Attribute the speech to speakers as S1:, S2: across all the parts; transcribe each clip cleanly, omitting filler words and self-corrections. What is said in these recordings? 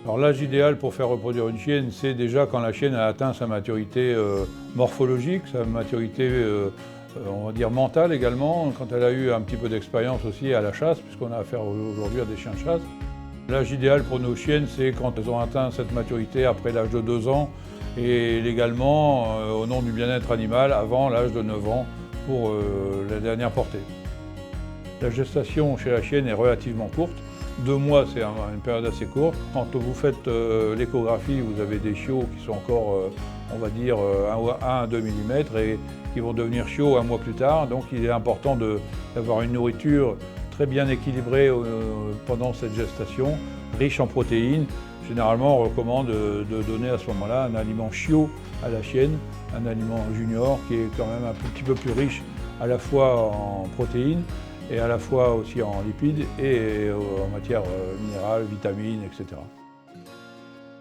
S1: Alors l'âge idéal pour faire reproduire une chienne, c'est déjà quand la chienne a atteint sa maturité morphologique, sa maturité on va dire mentale également, quand elle a eu un petit peu d'expérience aussi à la chasse, puisqu'on a affaire aujourd'hui à des chiens de chasse. L'âge idéal pour nos chiennes, c'est quand elles ont atteint cette maturité après l'âge de 2 ans et légalement, au nom du bien-être animal, avant l'âge de 9 ans pour la dernière portée. La gestation chez la chienne est relativement courte. 2 mois, c'est une période assez courte. Quand vous faites l'échographie, vous avez des chiots qui sont encore, on va dire, 1 à 2 mm et qui vont devenir chiots 1 mois plus tard. Donc il est important d'avoir une nourriture très bien équilibrée pendant cette gestation, riche en protéines. Généralement, on recommande de donner à ce moment-là un aliment chiot à la chienne, un aliment junior qui est quand même un petit peu plus riche à la fois en protéines et à la fois aussi en lipides et en matière minérale, vitamines, etc.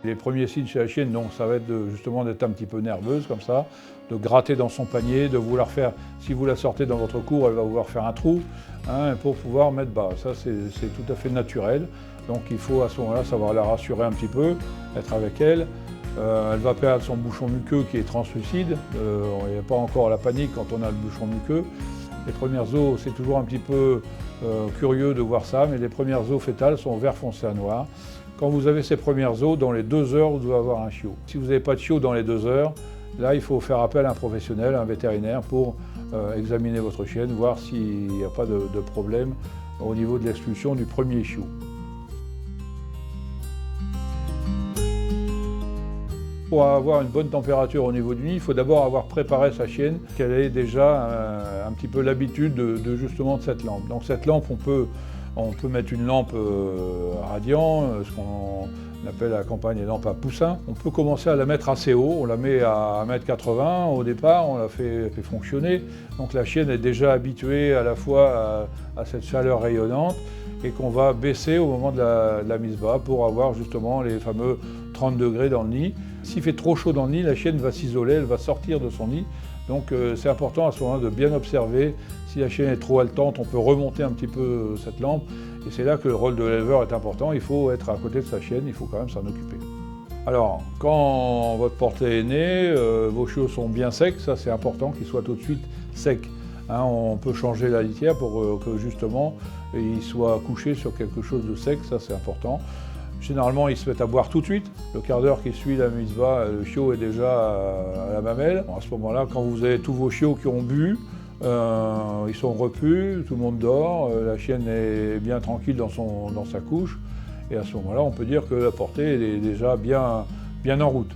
S1: Les premiers signes chez la chienne, donc, ça va être justement d'être un petit peu nerveuse comme ça, de gratter dans son panier, de vouloir faire, si vous la sortez dans votre cour, elle va vouloir faire un trou pour pouvoir mettre bas. Ça, c'est tout à fait naturel. Donc il faut à ce moment-là savoir la rassurer un petit peu, être avec elle. Elle va perdre son bouchon muqueux qui est translucide. Il n'y a pas encore la panique quand on a le bouchon muqueux. Les premières os, c'est toujours un petit peu curieux de voir ça, mais les premières os fétales sont vert foncé à noir. Quand vous avez ces premières os, dans les 2 heures, vous devez avoir un chiot. Si vous n'avez pas de chiot dans les 2 heures, là, il faut faire appel à un professionnel, un vétérinaire, pour examiner votre chienne, voir s'il n'y a pas de problème au niveau de l'expulsion du premier chiot. Pour avoir une bonne température au niveau du nid, il faut d'abord avoir préparé sa chienne, qu'elle ait déjà un petit peu l'habitude de cette lampe. Donc cette lampe, on peut mettre une lampe radiant, ce qu'on appelle à la campagne les lampes à poussin. On peut commencer à la mettre assez haut, on la met à 1,80 m au départ, on la fait fonctionner. Donc la chienne est déjà habituée à la fois à cette chaleur rayonnante et qu'on va baisser au moment de la mise bas pour avoir justement les fameux 30 degrés dans le nid. S'il fait trop chaud dans le nid, la chienne va s'isoler, elle va sortir de son nid. Donc c'est important à ce moment-là de bien observer. Si la chienne est trop haletante, on peut remonter un petit peu cette lampe. Et c'est là que le rôle de l'éleveur est important. Il faut être à côté de sa chienne, il faut quand même s'en occuper. Alors, quand votre portée est née, vos chiots sont bien secs. Ça, c'est important qu'ils soient tout de suite secs. On peut changer la litière pour que justement, ils soient couchés sur quelque chose de sec. Ça, c'est important. Généralement, ils se mettent à boire tout de suite. Le quart d'heure qui suit la mise bas, le chiot est déjà à la mamelle. À ce moment-là, quand vous avez tous vos chiots qui ont bu, ils sont repus, tout le monde dort, la chienne est bien tranquille dans sa couche. Et à ce moment-là, on peut dire que la portée est déjà bien en route.